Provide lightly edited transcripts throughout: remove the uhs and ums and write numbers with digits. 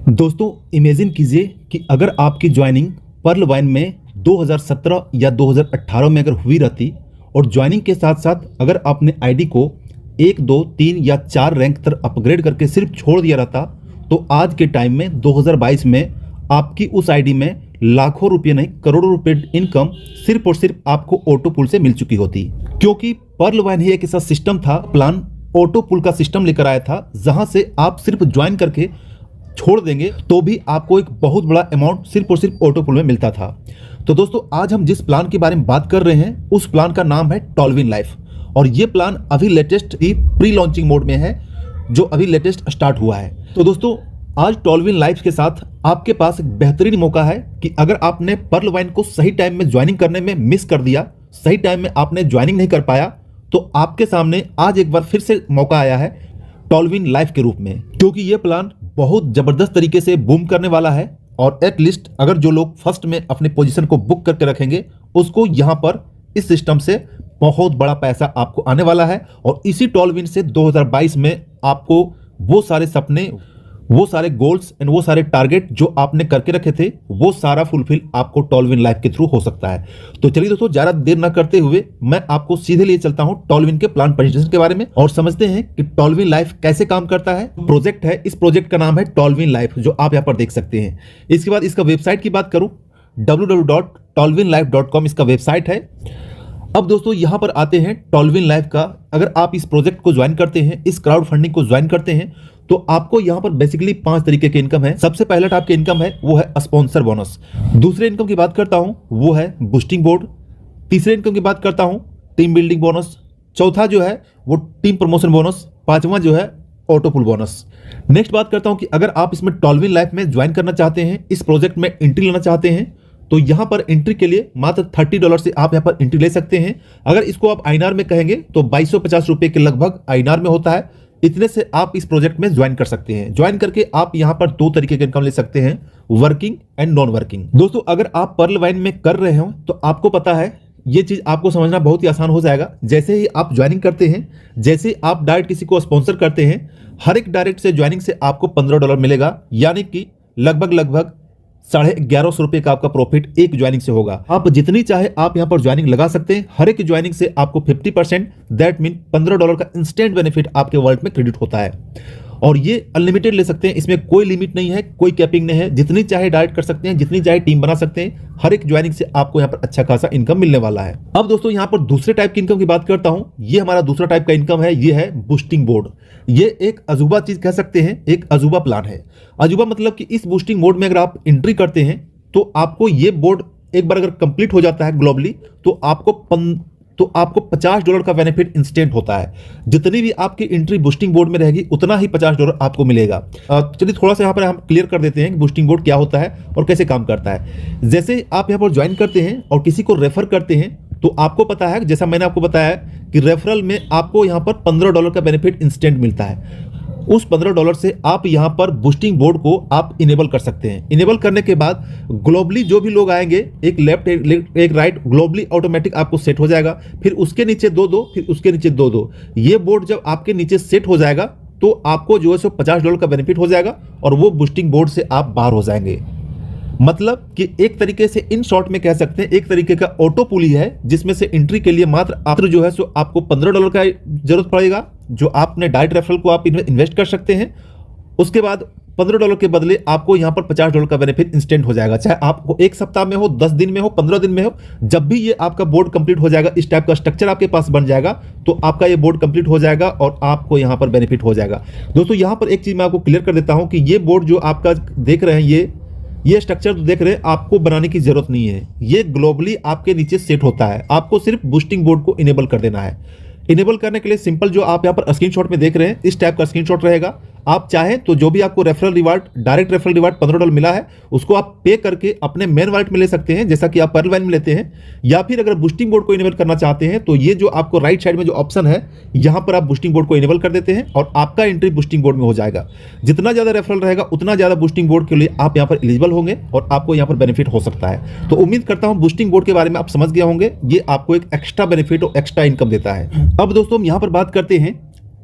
दोस्तों इमेजिन कीजिए कि अगर आपकी ज्वाइनिंग पर्ल वाइन में 2017 या 2018 में अगर हुई रहती और ज्वाइनिंग के साथ साथ अगर आपने आईडी को 1, 2, 3 या 4 रैंक तक अपग्रेड करके सिर्फ छोड़ दिया रहता तो आज के टाइम में 2022 में आपकी उस आईडी में लाखों रुपये नहीं करोड़ों रुपए इनकम सिर्फ और सिर्फ आपको ऑटो पुल से मिल चुकी होती। क्योंकि पर्ल वाइन ही एक ऐसा सिस्टम था, प्लान ऑटो पुल का सिस्टम लेकर आया था जहां से आप सिर्फ ज्वाइन करके छोड़ देंगे तो भी आपको एक बहुत बड़ा अमाउंट सिर्फ और सिर्फ ऑटो पुल में मिलता था। तो दोस्तों आज हम जिस प्लान के बारे में बात कर रहे हैं उस प्लान का नाम है टॉलविन लाइफ और ये प्लान अभी लेटेस्ट ही प्री लॉन्चिंग मोड में है जो अभी लेटेस्ट स्टार्ट हुआ है। तो दोस्तों आज टॉलविन लाइफ के साथ आपके पास एक बेहतरीन मौका है कि अगर आपने पर्ल वाइन को सही टाइम में ज्वाइनिंग करने में मिस कर दिया, सही टाइम में आपने ज्वाइनिंग नहीं कर पाया, तो आपके सामने आज एक बार फिर से मौका आया है टॉलविन लाइफ के रूप में। क्योंकि ये प्लान बहुत जबरदस्त तरीके से बूम करने वाला है और एटलीस्ट अगर जो लोग फर्स्ट में अपने पोजीशन को बुक करके रखेंगे उसको यहाँ पर इस सिस्टम से बहुत बड़ा पैसा आपको आने वाला है। और इसी टॉलविन से 2022 में आपको वो सारे सपने, वो सारे गोल्स एंड वो सारे टारगेट जो आपने करके रखे थे वो सारा फुलफिल आपको टॉलविन लाइफ के थ्रू हो सकता है। तो चलिए दोस्तों ज्यादा देर ना करते हुए मैं आपको सीधे लिए चलता हूं टॉलविन के प्लान प्रेजेंटेशन के बारे में और समझते हैं कि टॉलविन लाइफ कैसे काम करता है। प्रोजेक्ट है, इस प्रोजेक्ट का नाम है टॉलविन लाइफ जो आप यहाँ पर देख सकते हैं। इसके बाद इसका वेबसाइट की बात करूं www.tolvinlife.com इसका वेबसाइट है। अब दोस्तों यहां पर आते हैं टॉलविन लाइफ का। अगर आप इस प्रोजेक्ट को ज्वाइन करते हैं, इस क्राउड फंडिंग को ज्वाइन करते हैं तो आपको यहां पर बेसिकली 5 तरीके के इनकम है। सबसे पहला टाइप के इनकम है वो है स्पॉन्सर बोनस। दूसरे इनकम की बात करता हूं वो है बूस्टिंग बोर्ड। तीसरे इनकम की बात करता हूं टीम बिल्डिंग बोनस। चौथा जो है वो टीम प्रमोशन बोनस। पांचवा जो है ऑटो पुल बोनस। नेक्स्ट बात करता हूं कि अगर आप इसमें टॉलविन लाइफ में ज्वाइन करना चाहते हैं, इस प्रोजेक्ट में एंट्री लेना चाहते हैं तो यहां पर एंट्री के लिए मात्र $30 से आप यहां पर एंट्री ले सकते हैं। अगर इसको आप आईएनआर में कहेंगे तो 2250 रुपए के लगभग आईएनआर में होता है। इतने से आप इस प्रोजेक्ट में ज्वाइन कर सकते हैं। ज्वाइन करके आप यहां पर 2 तरीके के इनकम ले सकते हैं, वर्किंग एंड नॉन वर्किंग। दोस्तों अगर आप पर्ल वाइन में कर रहे हो तो आपको पता है ये चीज आपको समझना बहुत ही आसान हो जाएगा। जैसे ही आप ज्वाइनिंग करते हैं, जैसे आप डायरेक्ट किसी को स्पॉन्सर करते हैं, हर एक डायरेक्ट से ज्वाइनिंग से आपको $15 मिलेगा, यानी कि लगभग 1150 रुपए का आपका प्रॉफिट एक ज्वाइनिंग से होगा। आप जितनी चाहे आप यहां पर ज्वाइनिंग लगा सकते हैं। हर एक ज्वाइनिंग से आपको 50% दैट मीन $15 का इंस्टेंट बेनिफिट आपके वॉलेट में क्रेडिट होता है और ये अनलिमिटेड ले सकते हैं। इसमें कोई लिमिट नहीं है, कोई कैपिंग नहीं है। जितनी चाहे डायरेक्ट कर सकते हैं, जितनी चाहे टीम बना सकते हैं। हर एक ज्वाइनिंग से आपको यहाँ पर अच्छा खासा इनकम मिलने वाला है। अब दोस्तों यहाँ पर दूसरे टाइप की इनकम की बात करता हूँ। ये हमारा दूसरा टाइप का इनकम है, ये है बूस्टिंग बोर्ड। ये एक अजूबा चीज कह सकते हैं, एक अजूबा प्लान है। अजूबा मतलब कि इस बूस्टिंग बोर्ड में अगर आप एंट्री करते हैं तो आपको ये बोर्ड एक बार अगर कंप्लीट हो जाता है ग्लोबली तो आपको $50 का बेनिफिट इंस्टेंट होता है। जितनी भी आपकी एंट्री बूस्टिंग बोर्ड में रहेगी उतना ही $50 आपको मिलेगा। चलिए थोड़ा सा यहाँ पर हम क्लियर कर देते हैं कि बूस्टिंग बोर्ड क्या होता है और कैसे काम करता है। जैसे आप यहाँ पर ज्वाइन करते हैं और किसी को रेफर करते हैं तो आपको पता है, जैसा मैंने आपको बताया कि रेफरल में आपको यहाँ पर $15 का बेनिफिट इंस्टेंट मिलता है। उस $15 से आप यहां पर बूस्टिंग बोर्ड को आप इनेबल कर सकते हैं। इनेबल करने के बाद ग्लोबली जो भी लोग आएंगे, एक लेफ्ट एक राइट ग्लोबली ऑटोमेटिक आपको सेट हो जाएगा। फिर उसके नीचे 2-2, फिर उसके नीचे 2-2। ये बोर्ड जब आपके नीचे सेट हो जाएगा तो आपको जो है सो $50 का बेनिफिट हो जाएगा और वो बूस्टिंग बोर्ड से आप बाहर हो जाएंगे। मतलब कि एक तरीके से इन शॉर्ट में कह सकते हैं एक तरीके का ऑटो पुल ही है जिसमें से एंट्री के लिए मात्र जो है सो आपको $15 का जरूरत पड़ेगा जो आपने डायरेक्ट रेफरल को आप इन्वेस्ट कर सकते हैं। उसके बाद $15 के बदले आपको यहां पर $50 का बेनिफिट इंस्टेंट हो जाएगा। चाहे आपको 1 सप्ताह में हो, 10 दिन में हो, 15 दिन में हो, जब भी ये आपका बोर्ड कंप्लीट हो जाएगा, इस टाइप का स्ट्रक्चर आपके पास बन जाएगा तो आपका ये बोर्ड कंप्लीट हो जाएगा और आपको यहां पर बेनिफिट हो जाएगा। दोस्तों यहां पर एक चीज मैं आपको क्लियर कर देता हूं कि ये बोर्ड जो आपका देख रहे हैं, ये स्ट्रक्चर जो देख रहे हैं आपको बनाने की जरूरत नहीं है। ये ग्लोबली आपके नीचे सेट होता है। आपको सिर्फ बूस्टिंग बोर्ड को इनेबल कर देना है। इनेबल करने के लिए सिंपल जो आप यहाँ पर स्क्रीनशॉट में देख रहे हैं इस टाइप का स्क्रीनशॉट रहेगा। आप चाहें तो जो भी आपको referral reward, direct referral reward $15 मिला है उसको आप पे करके अपने मेन वॉलेट में ले सकते हैं जैसा कि आप पर्ल वाइन में लेते हैं। या फिर अगर बूस्टिंग बोर्ड को इनेबल करना चाहते हैं तो ये जो आपको राइट साइड में जो ऑप्शन है यहाँ पर आप बूस्टिंग बोर्ड को इनेबल कर देते हैं और आपका एंट्री बूस्टिंग बोर्ड में हो जाएगा। जितना ज्यादा रेफरल रहेगा उतना ज्यादा बूस्टिंग बोर्ड के लिए आप यहाँ पर एलिजिबल होंगे और आपको यहाँ पर बेनिफिट हो सकता है। तो उम्मीद करता हूँ बूस्टिंग बोर्ड के बारे में आप समझ गए होंगे। ये आपको एक एक्स्ट्रा बेनिफिट और एक्स्ट्रा इनकम देता है। अब दोस्तों हम यहाँ पर बात करते हैं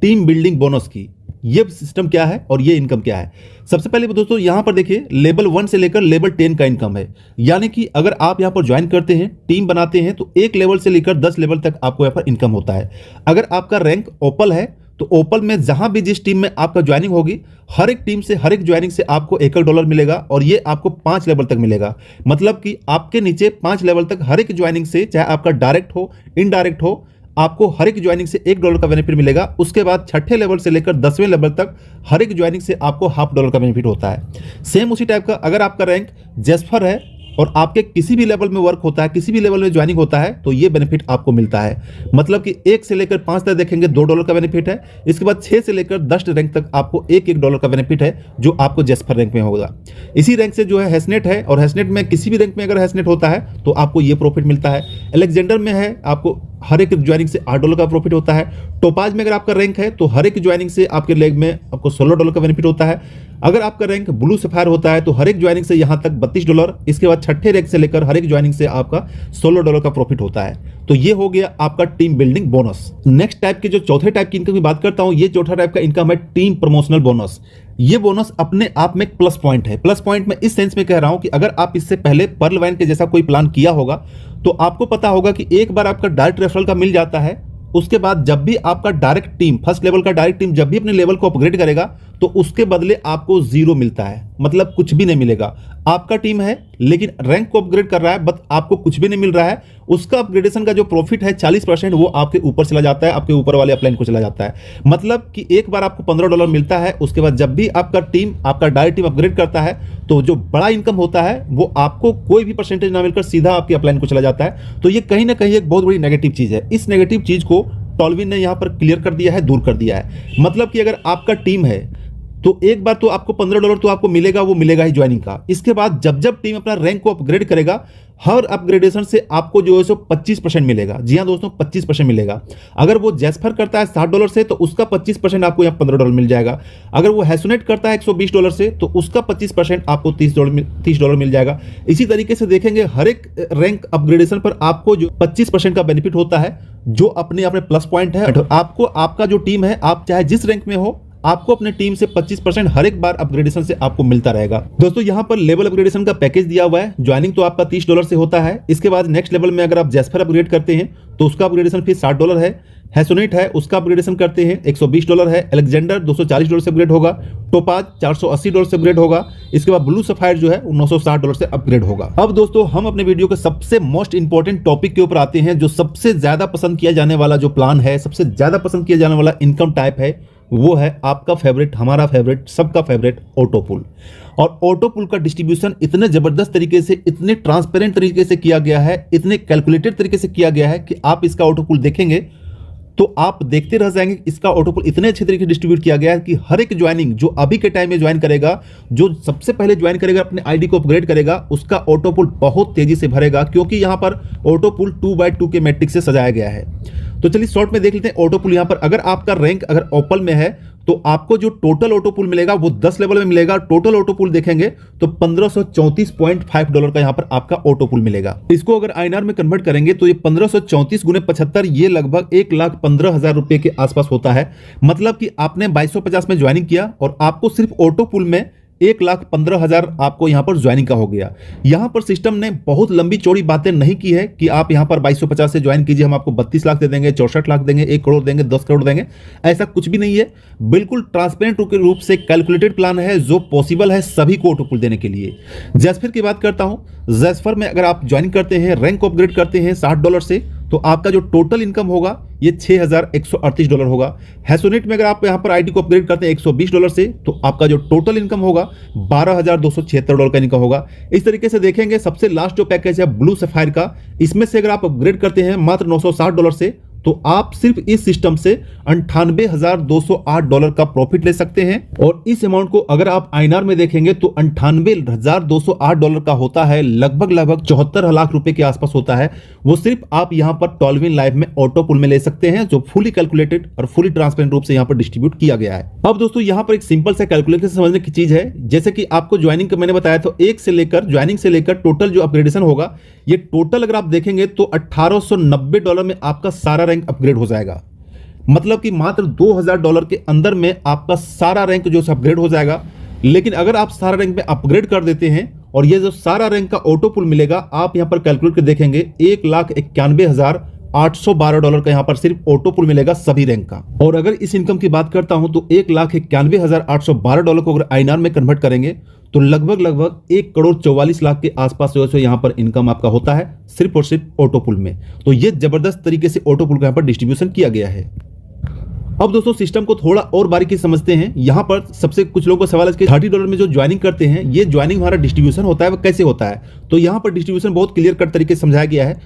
टीम बिल्डिंग बोनस की। ये सिस्टम क्या है और ये इनकम क्या है। सबसे पहले दोस्तों यहाँ पर देखिए लेवल 1 से लेकर लेवल 10 का इनकम है, यानी कि अगर आप यहाँ पर ज्वाइन करते हैं, टीम बनाते हैं, तो 1 लेवल से लेकर 10 लेवल तक आपको यहाँ पर इनकम होता है। अगर आपका रैंक ओपल है तो ओपल में जहां भी जिस टीम में आपका ज्वाइनिंग होगी, हर एक टीम से हर एक ज्वाइनिंग से आपको $1 मिलेगा और ये आपको 5 लेवल तक मिलेगा। मतलब कि आपके नीचे 5 लेवल तक हर एक ज्वाइनिंग से, चाहे आपका डायरेक्ट हो इनडायरेक्ट हो, आपको हर एक ज्वाइनिंग से $1 का बेनिफिट मिलेगा। उसके बाद 6ठे लेवल से लेकर 10वें लेवल तक हर एक ज्वाइनिंग से आपको $1/2 का बेनिफिट होता है। सेम उसी टाइप का अगर आपका रैंक जेस्पर है और आपके किसी भी लेवल में वर्क होता है, किसी भी लेवल में ज्वाइनिंग होता है, तो ये बेनिफिट आपको मिलता है। मतलब कि 1 से लेकर 5 तक देखेंगे $2 का बेनिफिट है। इसके बाद 6 से लेकर 10 रैंक तक आपको $1 का बेनिफिट है, जो आपको जेस्पर रैंक में होगा। इसी रैंक से जो है हैसनेट है, और हैसनेट में किसी भी रैंक में अगर हैसनेट होता है तो आपको ये प्रॉफिट मिलता है। अलेक्जेंडर में है, आपको हर एक ज्वाइनिंग से $8 का प्रॉफिट होता है। टोपाज में अगर आपका रैंक है तो हर एक ज्वाइनिंग से आपके लेग में आपको $16 का बेनिफिट होता है। अगर आपका रैंक ब्लू सफायर होता है तो हर एक ज्वाइनिंग से यहां तक $32। इसके बाद 6ठे रैंक से लेकर हर एक ज्वाइनिंग से आपका $16 का प्रॉफिट होता है। तो ये हो गया आपका team building bonus. Next type के जो चौथे टाइप की इनकम की बात करता हूं, ये चौथा टाइप का इनकम है टीम प्रमोशनल बोनस। ये बोनस अपने आप में एक प्लस पॉइंट है। प्लस पॉइंट में इस सेंस में कह रहा हूं कि अगर आप इससे पहले पर्ल वाइन के जैसा कोई प्लान किया होगा तो आपको पता होगा कि एक बार आपका डायरेक्ट रेफरल का मिल जाता है, उसके बाद जब भी आपका डायरेक्ट टीम, फर्स्ट लेवल का डायरेक्ट टीम जब भी अपने लेवल को अपग्रेड करेगा तो उसके बदले आपको 0 मिलता है, मतलब कुछ भी नहीं मिलेगा। आपका टीम है लेकिन रैंक को अपग्रेड कर रहा है, बट आपको कुछ भी नहीं मिल रहा है। उसका अपग्रेडेशन का जो प्रॉफिट है 40% वो आपके ऊपर चला जाता है, आपके ऊपर वाले अपलाइन को चला जाता है। मतलब कि एक बार आपको $15 मिलता है, उसके बाद जब भी आपका टीम, आपका डायरेक्ट टीम अपग्रेड करता है तो जो बड़ा इनकम होता है वो आपको कोई भी परसेंटेज ना मिलकर सीधा आपके अपलाइन को चला जाता है। तो ये कहीं ना कहीं एक बहुत बड़ी नेगेटिव चीज है। इस नेगेटिव चीज को टॉलविन ने यहां पर क्लियर कर दिया है, दूर कर दिया है। मतलब कि अगर आपका टीम है तो एक बार तो आपको $15 तो आपको मिलेगा, वो मिलेगा ही ज्वाइनिंग का। इसके बाद जब जब टीम अपना रैंक को अपग्रेड करेगा, हर अपग्रेडेशन से आपको जो है सो 25% मिलेगा। जी हाँ दोस्तों, 25% मिलेगा। अगर वो जेस्पर करता है $60 से तो उसका 25% आपको यहाँ $15 मिल जाएगा। अगर वो हैसोनेट करता है $120 से तो उसका 25% आपको $30 मिल जाएगा। इसी तरीके से देखेंगे हर एक रैंक अपग्रेडेशन पर आपको जो 25% का बेनिफिट होता है, जो अपने आप में प्लस पॉइंट है। आपको आपका जो टीम है, आप चाहे जिस रैंक में हो, आपको अपने टीम से 25% हर एक बार अपग्रेडेशन से आपको मिलता रहेगा। दोस्तों यहाँ पर लेवल अपग्रेडेशन का पैकेज दिया हुआ है। ज्वाइनिंग तो आपका $30 से होता है। इसके बाद नेक्स्ट लेवल में अगर आप जेस्पर अपग्रेड करते हैं तो उसका अपग्रेडेशन फीस $60 है। हैसोनेट है, उसका अपग्रेडेशन करते हैं $120 है। अलेक्जेंडर $240 से अपग्रेड होगा। टोपाज $480 से अपग्रेड होगा। इसके बाद ब्लू सफायर जो है वो $960 से अपग्रेड होगा। अब दोस्तों हम अपने वीडियो के सबसे मोस्ट इंपॉर्टेंट टॉपिक के ऊपर आते हैं, जो सबसे ज्यादा पसंद किया जाने वाला जो प्लान है, सबसे ज्यादा पसंद किया जाने वाला इनकम टाइप है, वो है आपका फेवरेट, हमारा फेवरेट, सबका फेवरेट ऑटोपुल। और ऑटोपुल का डिस्ट्रीब्यूशन इतने जबरदस्त तरीके से, इतने ट्रांसपेरेंट तरीके से किया गया है, इतने कैलकुलेटेड तरीके से किया गया है कि आप इसका ऑटोपुल देखेंगे तो आप देखते रह जाएंगे। इसका ऑटोपुल इतने अच्छे तरीके से डिस्ट्रीब्यूट किया गया है कि हर एक ज्वाइनिंग जो अभी के टाइम में ज्वाइन करेगा, जो सबसे पहले ज्वाइन करेगा, अपने आईडी को अपग्रेड करेगा, उसका ऑटोपुल बहुत तेजी से भरेगा, क्योंकि यहां पर ऑटोपुल 2x2 के मैट्रिक्स से सजाया गया है। तो चलिए शॉर्ट में देख लेते हैं ऑटोपुल। यहां पर अगर आपका रैंक अगर ओपल में है तो आपको जो टोटल ऑटोपुल मिलेगा वो 10 लेवल में मिलेगा। टोटल ऑटोपुल देखेंगे तो $1534.5 का यहां पर आपका ऑटोपुल मिलेगा। इसको अगर आईएनआर में कन्वर्ट करेंगे तो ये 1534 गुने 75, ये लगभग 1,15,000 रुपए के आसपास होता है। मतलब कि आपने 2250 में ज्वाइनिंग किया और आपको सिर्फ ऑटोपुल में 1,15,000 आपको यहां पर ज्वाइनिंग का हो गया। यहां पर सिस्टम ने बहुत लंबी चौड़ी बातें नहीं की है कि आप यहां पर 2250 से ज्वाइन कीजिए, हम आपको 32 लाख दे देंगे, 64 लाख देंगे, 1 करोड़ देंगे, 10 करोड़ देंगे। ऐसा कुछ भी नहीं है। बिल्कुल ट्रांसपेरेंट रूप से कैलकुलेटेड प्लान है, जो पॉसिबल है सभी को ऑटोपुल देने के लिए। जेस्पर की बात करता हूं। जेस्पर में अगर आप ज्वाइन करते हैं, रैंक को अपग्रेड करते हैं $60 से, तो आपका जो टोटल इनकम होगा ये $6,138 होगा। हैसोनेट में अगर आप यहां पर आईडी को अपग्रेड करते हैं $120 से, तो आपका जो टोटल इनकम होगा $12,276 का इनकम होगा। इस तरीके से देखेंगे सबसे लास्ट जो पैकेज है ब्लू सफायर का, इसमें से अगर आप अपग्रेड करते हैं मात्र $960 से, तो आप सिर्फ इस सिस्टम से $98,208 का प्रॉफिट ले सकते हैं। और इस अमाउंट को अगर आप आईएनआर में देखेंगे तो $98,208 का होता है, लगभग 74 लाख रुपए के आसपास होता है। वो सिर्फ आप यहां पर टॉलविन लाइव में ऑटोपुल में ले सकते हैं, जो फुली कैलकुलेटेड और फुली ट्रांसपेरेंट रूप से यहां पर डिस्ट्रीब्यूट किया गया है। अब दोस्तों यहां पर एक सिंपल सा कैलकुलेशन समझने की चीज है। जैसे कि आपको ज्वाइनिंग का मैंने बताया तो ज्वाइनिंग से लेकर टोटल जो अपग्रेडेशन होगा, ये टोटल अगर आप देखेंगे तो $1,890 में आपका सारा रैंक अपग्रेड हो जाएगा। मतलब कि मात्र $2000 के अंदर में आपका सारा रैंक जो है अपग्रेड हो जाएगा। लेकिन अगर आप सारा रैंक में अपग्रेड कर देते हैं और ये जो सारा रैंक का ऑटो पुल मिलेगा, आप यहाँ पर कैलकुलेट कर देखेंगे $1,91,812 का यहाँ पर सिर्फ ऑटो पुल मिलेगा सभी रैंक का। और अगर इस इनकम की बात करता हूं तो $1,91,812 को अगर INR में कन्वर्ट करेंगे तो लगभग 1,44,00,000 के आसपास जो है यहाँ पर इनकम आपका होता है सिर्फ और सिर्फ ऑटो पुल में। तो ये जबरदस्त तरीके से ऑटो पुल का यहाँ पर डिस्ट्रीब्यूशन किया गया है। अब दोस्तों सिस्टम को थोड़ा और बारीकी समझते हैं। यहाँ पर सबसे कुछ लोगों का सवाल है कि $30 में जो ज्वाइनिंग करते हैं, ये ज्वाइनिंग हमारा डिस्ट्रीब्यूशन होता है वो कैसे होता है। तो यहाँ पर डिस्ट्रीब्यूशन बहुत क्लियर कट तरीके से समझाया गया है।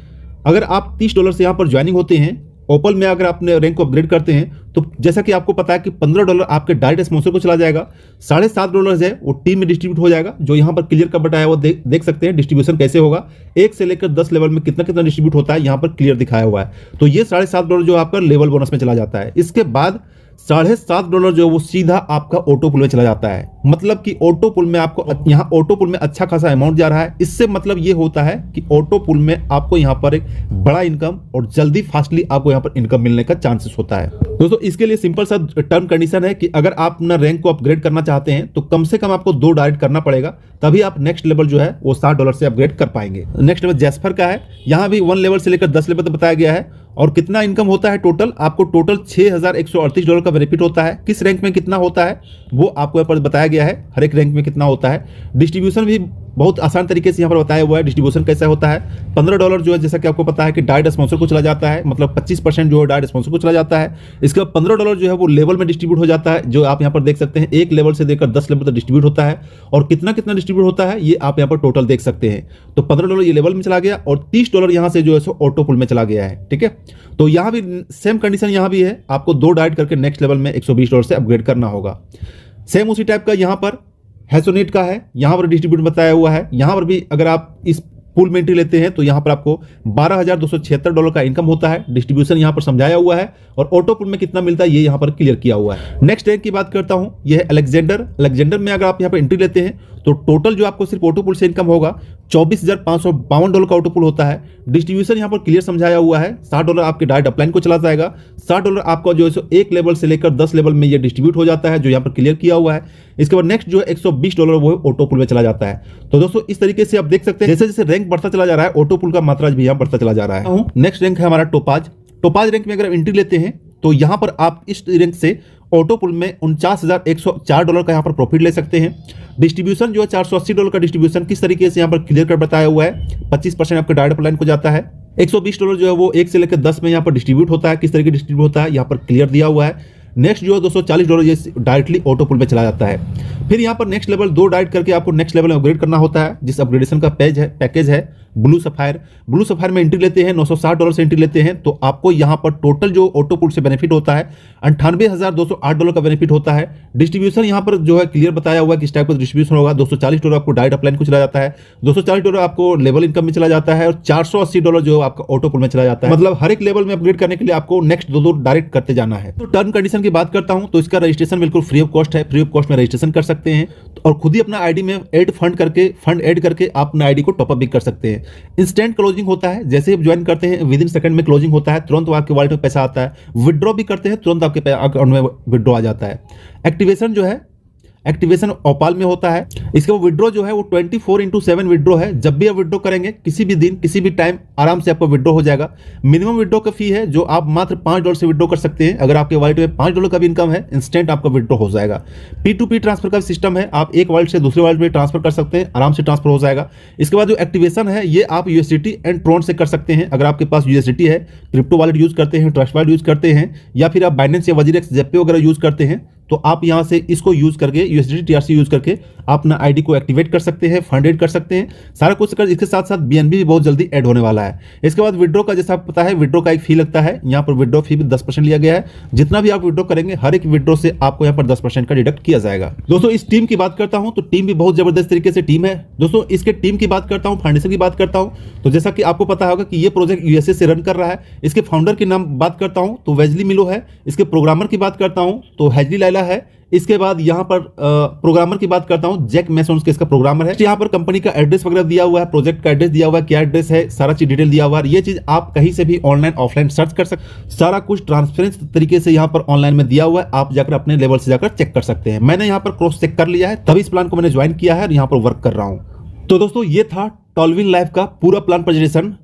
अगर आप $30 से यहाँ पर ज्वाइनिंग होते हैं, ओपल में अगर अपने रैंक को अपग्रेड करते हैं तो जैसा कि आपको पता है कि $15 आपके डायरेक्ट स्पॉन्सर को चला जाएगा, $7.5 है वो टीम में डिस्ट्रीब्यूट हो जाएगा। जो यहाँ पर क्लियर कट बताया वो देख सकते हैं डिस्ट्रीब्यूशन कैसे होगा। 1 से लेकर 10 लेवल में कितना कितना डिस्ट्रीब्यूट होता है यहाँ पर क्लियर दिखाया हुआ है। तो ये $7.5 जो आपका लेवल बोनस में चला जाता है। इसके बाद $7.5 जो वो सीधा आपका ऑटो पुल में चला जाता है। मतलब कि ऑटो पुल में आपको यहाँ ऑटो पुल में अच्छा खासा अमाउंट जा रहा है। इससे मतलब ये होता है कि ऑटो पुल में आपको यहाँ पर एक बड़ा इनकम और जल्दी फास्टली आपको यहाँ पर इनकम मिलने का चांसेस होता है। दोस्तों इसके लिए सिंपल सा टर्म कंडीशन है कि अगर आप अपना रैंक को अपग्रेड करना चाहते हैं तो कम से कम आपको 2 डायरेक्ट करना पड़ेगा, तभी आप नेक्स्ट लेवल जो है वो $60 से अपग्रेड कर पाएंगे। नेक्स्ट लेवल जैस्पर का है। यहाँ भी 1 लेवल से लेकर 10 लेवल तक बताया गया है। और कितना इनकम होता है टोटल, आपको टोटल $6,138 का बेनिफिट होता है। किस रैंक में कितना होता है वो आपको यहाँ पर बताया गया है, हर एक रैंक में कितना होता है। डिस्ट्रीब्यूशन भी बहुत आसान तरीके से यहाँ पर बताया हुआ है। डिस्ट्रीब्यूशन कैसा होता है, $15 जो है जैसा कि आपको पता है कि डायरेक्ट स्पॉन्सर को चला जाता है, मतलब 25% जो है डायरेक्ट स्पॉन्सर को चला जाता है। इसके बाद $15 जो है वो लेवल में डिस्ट्रीब्यूट हो जाता है, जो आप यहाँ पर देख सकते हैं 1 लेवल से लेकर 10 लेवल तक डिस्ट्रीब्यूट होता है। और कितना कितना डिस्ट्रीब्यूट होता है ये आप यहाँ पर टोटल देख सकते हैं। तो $15 ये लेवल में चला गया और $30 यहाँ से जो है सो ऑटो पुल में चला गया है। ठीक है, तो यहाँ भी सेम कंडीशन यहाँ भी है, आपको 2 डायरेक्ट करके नेक्स्ट लेवल में $120 से अपग्रेड करना होगा। सेम उसी टाइप का यहाँ पर हैसोनेट का है, यहाँ पर डिस्ट्रीब्यूट बताया हुआ है। यहाँ पर भी अगर आप इस पूल में एंट्री लेते हैं तो यहाँ पर आपको $12,276 का इनकम होता है। डिस्ट्रीब्यूशन यहाँ पर समझाया हुआ है और ऑटो पुल में कितना मिलता है ये यहाँ पर क्लियर किया हुआ है। नेक्स्ट रैंक की बात करता हूँ, यह है अलेक्जेंडर में अगर आप यहाँ पर एंट्री लेते हैं तो टोटल जो आपको सिर्फ ऑटो पुल से इनकम होगा $24,552 का ऑटो पुल होता है। डिस्ट्रीब्यूशन यहाँ पर क्लियर समझाया हुआ है। $60 आपके डायरेक्ट अपलाइन को चला जाएगा। $60 आपका जो है 1 लेवल से लेकर 10 लेवल में ये डिस्ट्रीब्यूट हो जाता है, जो यहाँ पर क्लियर किया हुआ है। इसके बाद नेक्स्ट जो है $120 वो ऑटो पुल में चला जाता है। तो दोस्तों इस तरीके से आप देख सकते हैं जैसे जैसे रैंक बढ़ता चला जा रहा है ऑटो पुल का मात्रा भी यहाँ बढ़ता चला जा रहा है। नेक्स्ट रैंक है हमारा टोपाज रैंक में अगर एंट्री लेते हैं तो यहाँ पर आप इस रैंक से ऑटो पुल में $49,104 का यहाँ पर प्रॉफिट ले सकते हैं। डिस्ट्रीब्यूशन जो है $480 का डिस्ट्रीब्यूशन किस तरीके से यहाँ पर क्लियर कर बताया हुआ है। 25% आपका डायरेक्ट अपलाइन को जाता है। $120 जो है वो 1 से लेकर 10 में यहाँ पर डिस्ट्रीब्यूट होता है। किस तरीके डिस्ट्रीब्यूट होता है यहाँ पर क्लियर दिया हुआ है। नेक्स्ट जो है $240 ये डायरेक्टली ऑटो पुल में चला जाता है। फिर यहाँ पर नेक्स्ट लेवल 2 डायरेक्ट करके आपको नेक्स्ट लेवल में अपग्रेड करना होता है, जिस अपग्रेडेशन का पैकेज है ब्लू सफायर में एंट्री लेते हैं, $960 से एंट्री लेते हैं तो आपको यहाँ पर टोटल जो ऑटो पुल से बेनिफिट होता है $98,208 का बेनिफिट होता है। डिस्ट्रीब्यूशन यहाँ पर जो है क्लियर बताया हुआ है किस टाइप का डिस्ट्रीब्यूशन होगा। $240 आपको डायरेक्ट अपलाइन को चला जाता है, $240 आपको लेवल इनकम में चला जाता है और $480 जो आपका ऑटो पुल में चला जाता है। मतलब हर एक लेवल में अपग्रेड करने के लिए आपको नेक्स्ट 2 डायरेक्ट करते जाना है। तो टर्म कंडीशन की बात करता हूं तो इसका रजिस्ट्रेशन बिल्कुल फ्री ऑफ कॉस्ट है। फ्री ऑफ कॉस्ट में रजिस्ट्रेशन कर सकते हैं और खुद ही अपना आईडी में फंड ऐड करके आप अपना आईडी को टॉपअप भी कर सकते हैं। इंस्टेंट क्लोजिंग होता है, जैसे ही ज्वाइन करते हैं विद इन सेकंड में क्लोजिंग होता है, तुरंत आपके वॉलेट में पैसा आता है। विड्रॉ भी करते हैं तुरंत आपके अकाउंट में विड्रॉ आ जाता है। एक्टिवेशन जो है एक्टिवेशन ओपाल में होता है। इसका विड्रॉ जो है वो 24/7 विड्रॉ है। जब भी आप विड्रॉ करेंगे किसी भी दिन किसी भी टाइम आराम से आपको विड्रॉ हो जाएगा। मिनिमम विड्रॉ का फी है जो आप मात्र $5 से विड्रॉ कर सकते हैं। अगर आपके वॉलेट में $5 का भी इनकम है इंस्टेंट आपका विड्रॉ हो जाएगा। P2P ट्रांसफर का सिस्टम है, आप एक वॉलेट से दूसरे वॉलेट में ट्रांसफर कर सकते हैं, आराम से ट्रांसफर हो जाएगा। इसके बाद जो एक्टिवेशन है ये आप USDT एंड ट्रोन से कर सकते हैं। अगर आपके पास USDT है, क्रिप्टो वॉलेट यूज करते हैं, ट्रस्ट वॉलेट यूज करते हैं या फिर आप बाइनेंस या वजीरेक्स जेपे वगैरह यूज करते हैं तो आप यहां से इसको यूज करके USDT TRC यूज करके आप अपना आईडी को एक्टिवेट कर सकते हैं, फंड ऐड कर सकते हैं, सारा कुछ कर। इसके साथ साथ BNB भी बहुत जल्दी ऐड होने वाला है। इसके बाद विड्रॉ का जैसा आपको पता है विड्रॉ का एक फी लगता है, यहाँ पर विड्रॉ फी भी 10% लिया गया है। जितना भी आप विड्रॉ करेंगे हर एक विड्रॉ से आपको यहाँ पर 10% का डिडक्ट किया जाएगा। दोस्तों इस टीम की बात करता हूँ तो टीम भी बहुत जबरदस्त तरीके से टीम है। दोस्तों इसके टीम की बात करता हूँ, फाउंडेशन की बात करता हूँ तो जैसा कि आपको पता होगा कि ये प्रोजेक्ट USA से रन कर रहा है। इसके फाउंडर के नाम बात करता हूँ तो वेजली मिलो है। इसके प्रोग्रामर की बात करता हूँ तो हैजली लाइला है। इसके बाद यहाँ पर प्रोग्रामर की बात करता हूँ, जैक मैसन्स के इसका प्रोग्रामर है। यहाँ पर कंपनी का एड्रेस वगैरह दिया हुआ है, प्रोजेक्ट का एड्रेस दिया हुआ है, क्या एड्रेस है, सारा चीज डिटेल दिया हुआ है। ये चीज आप कहीं से भी ऑनलाइन ऑफलाइन सर्च कर सकते, सारा कुछ ट्रांसपेरेंट तरीके से यहाँ पर ऑनलाइन में दिया हुआ है। आप जाकर अपने लेवल से जाकर चेक कर सकते हैं। मैंने यहाँ पर क्रॉस चेक कर लिया है, तभी इस प्लान को मैंने ज्वाइन किया है और यहाँ पर वर्क कर रहा हूँ। तो दोस्तों ये था टॉल्विन लाइफ का पूरा प्लान प्रेजेंटेशन।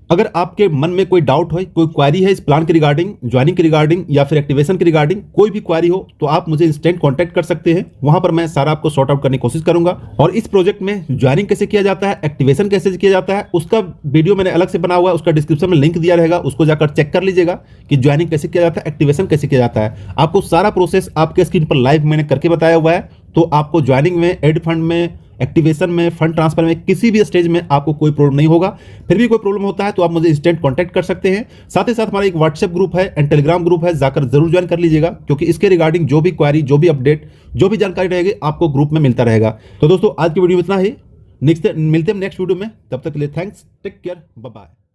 अगर आपके मन में कोई डाउट हो, कोई क्वारी है इस प्लान के रिगार्डिंग, ज्वाइनिंग के रिगार्डिंग या फिर एक्टिवेशन के रिगार्डिंग, कोई भी क्वारी हो तो आप मुझे इंस्टेंट कांटेक्ट कर सकते हैं। वहां पर मैं सारा आपको सॉर्ट आउट करने की कोशिश करूंगा। और इस प्रोजेक्ट में ज्वाइनिंग कैसे किया जाता है, एक्टिवेशन कैसे किया जाता है, उसका वीडियो मैंने अलग से बना हुआ है, उसका डिस्क्रिप्शन में लिंक दिया रहेगा, उसको जाकर चेक कर लीजिएगा कि ज्वाइनिंग कैसे किया जाता है, एक्टिवेशन कैसे किया जाता है। आपको सारा प्रोसेस आपके स्क्रीन पर लाइव मैंने करके बताया हुआ है। तो आपको ज्वाइनिंग में, एड फंड में, एक्टिवेशन में, फंड ट्रांसफर में, किसी भी स्टेज में आपको कोई प्रॉब्लम नहीं होगा। फिर भी कोई प्रॉब्लम होता है तो आप मुझे इंस्टेंट कांटेक्ट कर सकते हैं। साथ ही साथ हमारा एक व्हाट्सएप ग्रुप है एंड टेलीग्राम ग्रुप है, जाकर जरूर ज्वाइन कर लीजिएगा, क्योंकि इसके रिगार्डिंग जो भी क्वारी, जो भी अपडेट, जो भी जानकारी रहेगी आपको ग्रुप में मिलता रहेगा। तो दोस्तों आज की वीडियो में इतना ही, मिलते हैं नेक्स्ट वीडियो में। तब तक के लिए thanks, take care, bye bye.